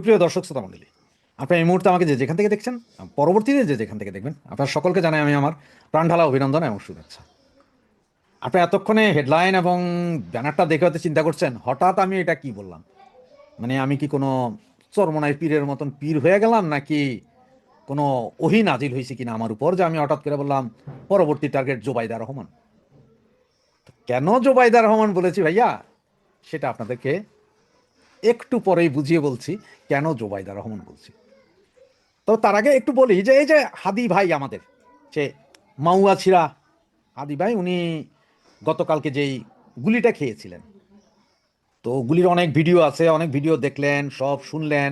প্রিয় দর্শক শ্রোতা মণ্ডলী, আপনার এই মুহূর্তে আমাকে যে যেখান থেকে দেখছেন, পরবর্তীতে যে যেখান থেকে দেখবেন, আপনার সকলকে জানাই আমি আমার প্রাণঢালা অভিনন্দন এবং শুভেচ্ছা। আপনি এতক্ষণে হেডলাইন এবং ব্যানারটা দেখে হয়তো চিন্তা করছেন, হঠাৎ আমি এটা কি বললাম, মানে আমি কি কোনো চরমনাই পীরের মতন পীর হয়ে গেলাম, নাকি কোনো ওহী নাজিল হয়েছে কিনা আমার উপর, যে আমি হঠাৎ করে বললাম পরবর্তী টার্গেট জোবাইদা রহমান। কেন জোবাইদা রহমান বলেছি ভাইয়া, সেটা আপনাদেরকে একটু পরেই বুঝিয়ে বলছি কেন জোবাইদা রহমান বলছি। তো তার আগে একটু বলি যে এই যে হাদি ভাই আমাদের, সে মাউয়া ছিরা হাদি ভাই, উনি গতকালকে যেই গুলিটা খেয়েছিলেন, তো গুলির অনেক ভিডিও আছে, অনেক ভিডিও দেখলেন, সব শুনলেন।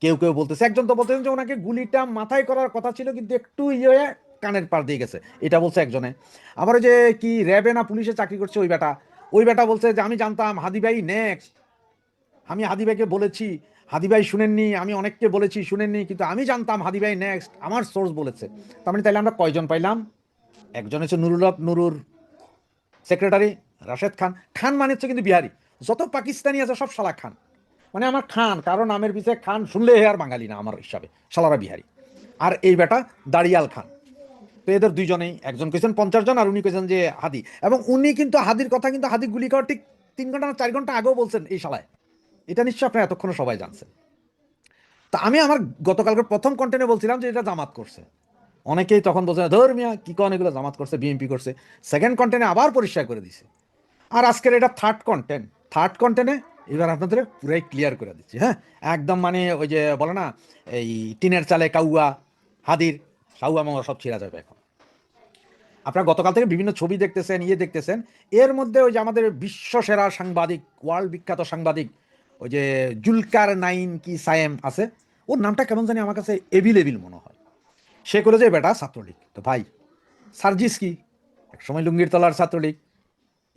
কেউ কেউ বলতেছে, একজন তো বলতেছেন যে ওনাকে গুলিটা মাথায় করার কথা ছিল কিন্তু একটু ইয়ে কানের পার দিয়ে গেছে, এটা বলছে একজনে। আবার ওই যে কি র্যাবে না পুলিশে চাকরি করছে ওই বেটা বলছে যে আমি জানতাম হাদি ভাই নেক্সট, আমি হাদি ভাইকে বলেছি, হাদি ভাই শুনেননি, আমি অনেককে বলেছি শুনেননি, কিন্তু আমি জানতাম হাদি ভাই নেক্সট, আমার সোর্স বলেছে। তার মানে তাইলে আমরা কয়জন পাইলাম? একজন হচ্ছে নুরুল হক নুরুর সেক্রেটারি রাশেদ খান। খান মানে হচ্ছে কিন্তু বিহারি, যত পাকিস্তানি আছে সব শালা খান। মানে আমার খান, কারণ নামের পিছিয়ে খান শুনলে হে আর বাঙালি না আমার হিসাবে, শালারা বিহারি। আর এই বেটা দাড়িয়াল খান। তো এদের দুইজনেই, একজন কেছেন 50 জন আর উনি কেছেন যে হাদি। এবং উনি কিন্তু হাদির কথা, কিন্তু হাদি গুলি খাওয়ার ঠিক 3 ঘন্টা না 4 ঘন্টা আগেও বলছেন এই শালায়। এটা নিশ্চয় আপনার এতক্ষণ সবাই জানছেন। তা আমি আমার গতকালকে প্রথম কন্টেন্টে বলছিলাম যে এটা জামাত করছে। অনেকেই তখন বলছে ধর্মিয়া কি কন, এগুলো জামাত করছে, বিএনপি করছে। সেকেন্ড কন্টেন্টে আবার পরিষ্কার করে দিছে। আর আজকের এটা থার্ড কন্টেন্টে এবার আপনাদের পুরাই ক্লিয়ার করে দিচ্ছি। হ্যাঁ, একদম মানে ওই যে বলে না, এই টিনের চালে কাউয়া, হাদির সাউয়া মাওয়া সব ছিঁড়া যাবে এখন। আপনারা গতকাল থেকে বিভিন্ন ছবি দেখতেছেন, দেখতেছেন। এর মধ্যে ওই যে আমাদের বিশ্ব সেরা সাংবাদিক, ওয়ার্ল্ড বিখ্যাত সাংবাদিক, ওই যে জুলকার নাইন কি সায়েম আছে, ওর নামটা কেমন জানি আমার কাছে এভিল এভিল মনে হয়। সে করে যে বেটা ছাত্রলীগ। তো ভাই, সার্জিস কি একসময় লুঙ্গির তলার ছাত্রলীগ,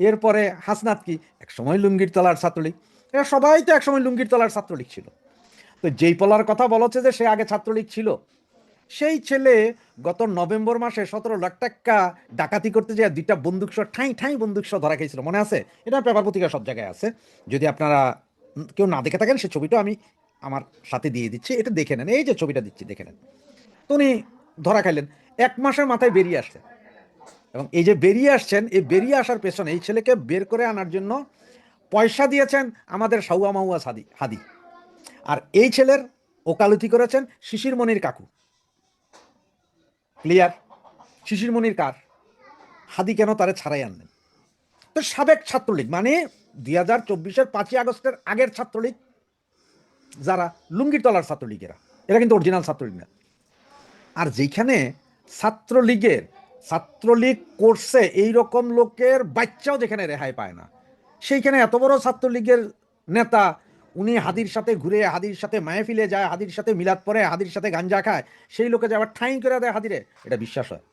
এরপরে হাসনাত কি একসময় লুঙ্গির তলার ছাত্রলীগ, এরা সবাই তো একসময় লুঙ্গির তলার ছাত্রলীগ ছিল। তো যেই পলার কথা বলা হচ্ছে যে সে আগে ছাত্রলীগ ছিল, সেই ছেলে গত নভেম্বর মাসে 17 লাখ টাকা ডাকাতি করতে যায়, দুইটা বন্দুক সহ ঠাই ঠাই বন্দুক সহ ধরা খেয়েছিল, মনে আছে? এটা পেপার পত্রিকা সব জায়গায় আছে। যদি আপনারা কেউ না দেখে থাকেন, সে ছবিটা আমি আমার সাথে দিয়ে দিচ্ছি, এটা দেখে নেন। এই যে ছবিটা দিচ্ছি, দেখে নেন। তো উনি ধরা খাইলেন, 1 মাসের মাথায় বেরিয়ে আসছেন। এবং এই যে বেরিয়ে আসছেন, এই বেরিয়ে আসার পেছনে এই ছেলেকে বের করে আনার জন্য পয়সা দিয়েছেন আমাদের সাউয়া মাউয়া হাদি। আর এই ছেলের ওকালতি করেছেন শিশির মনির কাকু। ক্লিয়ার? শিশির মনির কার? হাদি কেন তারে ছাড়াই আনলেন? তো সাবেক ছাত্রলীগ, মানে 2024-এর 5ই আগস্টের আগের ছাত্রলীগ, যারা লুঙ্গির তলার ছাত্রলীগেরা, এরা কিন্তু অরিজিনাল ছাত্রলীগ না। আর যেখানে ছাত্রলীগের ছাত্রলীগ করছে এই রকম লোকের বাচ্চাও যেখানে রেহাই পায় না, সেইখানে এত বড় ছাত্রলীগের নেতা, উনি হাদির সাথে ঘুরে, হাদির সাথে মাহফিলে যায়, হাদির সাথে মিলাদ পড়ে, হাদির সাথে গাঞ্জা খায়, সেই লোকে যে আবার ঠাঁই করে দেয় হাদিরে, এটা বিশ্বাস হয়?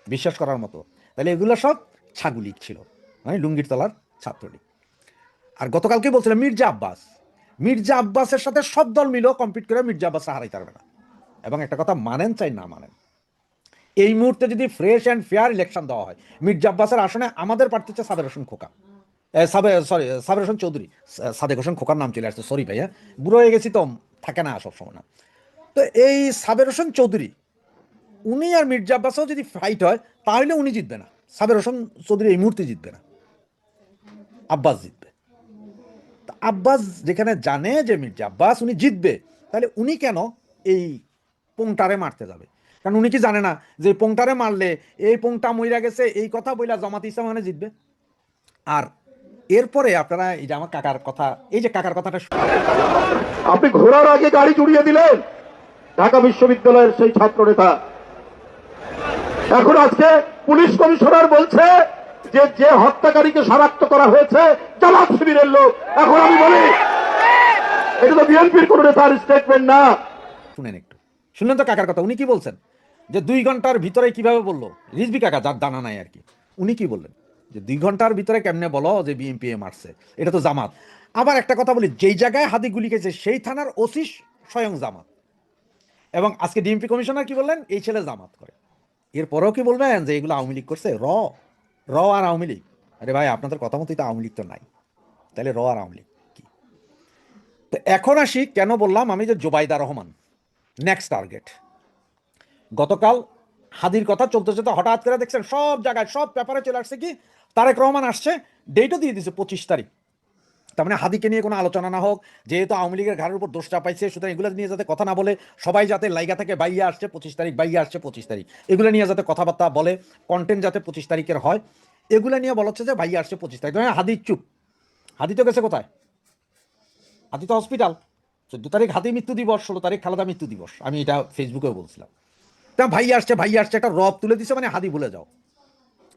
বিশ্বাস করার মতো? তাহলে এগুলো সব ছাগুলিগ ছিল, মানে লুঙ্গির তলার ছাত্রলীগ। আর গতকালকে বলছিলাম মির্জা আব্বাসের সাথে সব দল মিলেও কম্পিট করে মির্জা আব্বাস হারাইতে পারবে না। এবং একটা কথা মানেন চাই না মানেন, এই মুহূর্তে যদি ফ্রেশ অ্যান্ড ফেয়ার ইলেকশন দেওয়া হয়, মির্জা আব্বাসের আসনে আমাদের প্রার্থী হচ্ছে সাবের হোসেন খোকা, সাবের হোসেন চৌধুরী। সাদেক হোসেন খোকার নাম চলে আসছে, সরি ভাইয়া, বুড়ো হয়ে গেছি তো, থাকে না সব সময় না। তো এই সাবের হোসেন চৌধুরী, উনি আর মির্জা আব্বাসও যদি ফাইট হয়, তাহলে উনি জিতবে না, সাবের হোসেন চৌধুরী এই মুহূর্তে জিতবে না, আব্বাস জিতবে। আব্বাস যেখানে জানে যে মির্জা আব্বাস উনি জিতবে, তাহলে উনি কেন এই পোংটারে মারতে যাবে? কারণ উনি কি জানে না যে পোংটারে মারলে এই পোংটা মইরা গেছে এই কথা বইলা জামাত ইসলাম মানে জিতবে? আর এরপরে আপনারা এই যে আমার কাকার কথা, এই যে কাকার কথাটা আপনি ঘোরার আগে গাড়ি জুড়িয়ে দিলেন ঢাকা বিশ্ববিদ্যালয়ের সেই ছাত্র নেতা। এখন আজকে পুলিশ কমিশনার বলছে যে যে হত্যাকারীকে শনাক্ত করা হয়েছে জামাত শিবিরের লোক। এখন আমি বলি এটা তো বিএনপির কোন নেতার স্টেটমেন্ট না। শুনেন একটু, শুনলেন তো কাকার কথা? উনি কি বলছেন যে 2 ঘন্টার ভিতরে কিভাবে বললো, রিজবি কাকা যার দানা নাই আর কি, উনি কি বললেন যে 2 ঘন্টার ভিতরে কেমনে বলো যে বিএনপি মারছে, এটা তো জামাত। আবার একটা কথা বলি, যেই জায়গায় হাদি গুলি খেয়েছে সেই থানার ওসি স্বয়ং জামাত। এবং আজকে ডিএমপি কমিশনার কি বললেন, এই ছেলে জামাত করে। এরপরেও কি বলবেন যে এগুলো আওয়ামী লীগ করছে? র আর আওয়ামী লীগ? আরে ভাই, আপনাদের কথা মতোই তো আওয়ামী লীগ তো নাই, তাহলে র আর আওয়ামী লীগ কি? তো এখন আসি কেন বললাম আমি যে জোবাইদা রহমান নেক্সট টার্গেট। গতকাল হাদির কথা চলতে চলতে হঠাৎ করে দেখছেন সব জায়গায় সব পেপারে চলে আসছে কি তারেক রহমান আসছে, ডেটও দিয়ে দিছে 25 তারিখ। তার মানে হাদিকে নিয়ে কোনো আলোচনা না হোক, যেহেতু আওয়ামী লীগের ঘাড়ের উপর দোষ চাপাইছে, সুতরাং এগুলো নিয়ে যাতে কথা না বলে, সবাই যাতে লাইগা থেকে বাইয়া আসছে 25 তারিখ, বাইয়া আসছে 25 তারিখ, এগুলো নিয়ে যাতে কথাবার্তা বলে, কন্টেন্ট যাতে 25 তারিখের হয়, এগুলো নিয়ে বলা হচ্ছে যে ভাইয়া আসছে 25 তারিখ। হাদি চুপ। হাদি তো গেছে কোথায়? হাদি তো হসপিটাল। 14 তারিখ হাদি মৃত্যু দিবস, 16 তারিখ খালেদা মৃত্যু দিবস, আমি এটা ফেসবুকেও বলছিলাম। তা ভাই আসছে একটা রব তুলে দিছে, মানে হাদি ভুলে যাও।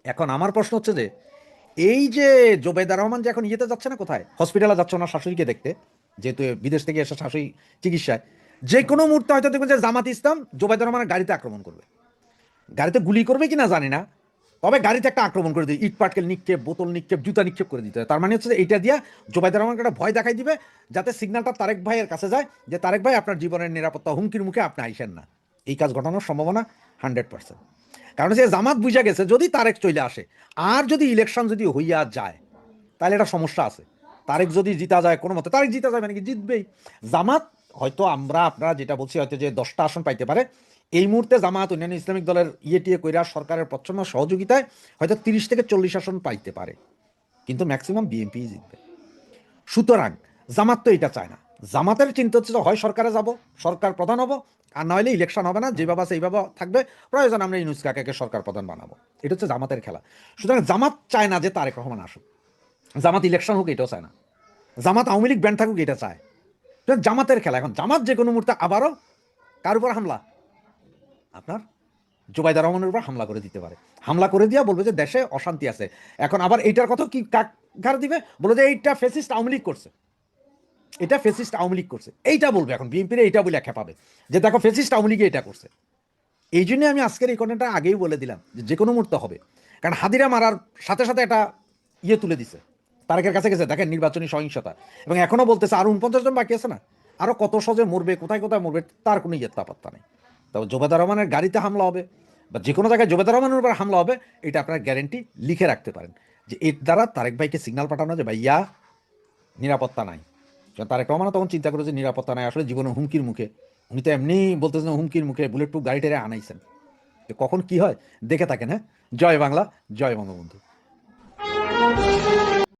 এখন আমার প্রশ্ন হচ্ছে যে এই যে জোবেদা রহমান যে এখন ইয়েতে যাচ্ছে না, কোথায় হসপিটালে যাচ্ছে ওনার শাশুড়িকে দেখতে, যেহেতু বিদেশ থেকে এসে শাশুড়ি চিকিৎসায়, যে কোনো মুহূর্তে হয়তো দেখবেন যে জামাত ইসলাম জোবেদা রহমানের গাড়িতে আক্রমণ করবে। গাড়িতে গুলি করবে কিনা জানি না, তবে গাড়িতে একটা আক্রমণ করে দিই, ইট পাটকেল নিক্ষেপ, বোতল নিক্ষেপ, জুতা নিক্ষেপ করে দিতে হবে। তার মানে হচ্ছে যে এইটা দিয়া জোবাইদা রহমানকে একটা ভয় দেখাই দিবে, যাতে সিগন্যালটা তারেক ভাইয়ের কাছে যায় যে তারেক ভাই আপনার জীবনের নিরাপত্তা হুমকির মুখে আপনি আইসেন না। এই কাজ ঘটানোর সম্ভাবনা 100%। কারণ সে জামাত বুঝা গেছে যদি তারেক চলে আসে, আর যদি ইলেকশন যদি হইয়া যায়, তাহলে একটা সমস্যা আছে। তারেক যদি জিতা যায় কোনো মতে, তারেক জিতা যায় মানে কি জিতবেই। জামাত হয়তো আমরা আপনারা যেটা বলছি হয়তো যে 10টা আসন পাইতে পারে, এই মুহূর্তে জামাত অন্যান্য ইসলামিক দলের টিয়ে কইরা সরকারের প্রচ্ছন্ন সহযোগিতায় হয়তো 30 থেকে 40 আসন পাইতে পারে, কিন্তু ম্যাক্সিমাম বিএনপি জিতবে। সুতরাং জামাত তো এটা চায় না। জামাতের চিন্তা হচ্ছে যে হয় সরকারে যাব, সরকার প্রধান হব, আর না হলে ইলেকশন হবে না, যেভাবে আছে এইভাবে থাকবে, প্রয়োজন আমরা ইউনুস কাকাকে সরকার প্রধান বানাবো। এটা হচ্ছে জামাতের খেলা। সুতরাং জামাত চায় না যে তারেক রহমান আসুক, জামাত ইলেকশন হোক এটাও চায় না, জামাত আওয়ামী লীগ ব্যান্ড থাকুক এটা চায়। জামাতের খেলা। এখন জামাত যে কোনো মুহূর্তে আবারও কার উপর হামলা, আপনার জোবাইদা রহমানের উপর হামলা করে দিতে পারে। হামলা করে দিয়া বলবে যে দেশে অশান্তি আছে। এখন আবার এইটার কথা কি কাক ঘাড় দিবে, বলে যে এইটা ফেসিস্ট আওয়ামী লীগ করছে, এটা ফেসিস্ট আওয়ামী লীগ করছে, এইটা বলবে। এখন বিএনপির এইটা বলে খেপাবে যে দেখো ফেসিস্ট আওয়ামী লীগে এটা করছে। এই জন্যই আমি আজকের এই ঘটনাটা আগেই বলে দিলাম যে যে কোনো মুহূর্তে হবে। কারণ হাদিরা মারার সাথে সাথে একটা তুলে দিছে, তারেকের কাছে গেছে দেখেন নির্বাচনী সহিংসতা, এবং এখনো বলতেছে আরো 49 জন বাকি আছে না, আরো কত সহজে মরবে, কোথায় কোথায় মরবে তার কোনো পাত্তা নেই। তবে জোবেদা রহমানের গাড়িতে হামলা হবে বা যে কোনো জায়গায় জোবেদা রহমানের উপর হামলা হবে, এটা আপনারা গ্যারেন্টি লিখে রাখতে পারেন যে এর দ্বারা তারেক ভাইকে সিগন্যাল পাঠানো যে ভাইয়া নিরাপত্তা নাই। তারেক রহমানও তখন চিন্তা করে যে নিরাপত্তা নাই, আসলে জীবনে হুমকির মুখে। উনি তো এমনি বলতেছেন হুমকির মুখে বুলেট প্রুফ গাড়ি টেরে আনাইছেন। কখন কি হয় দেখে থাকেন। হ্যাঁ, জয় বাংলা, জয় বঙ্গবন্ধু।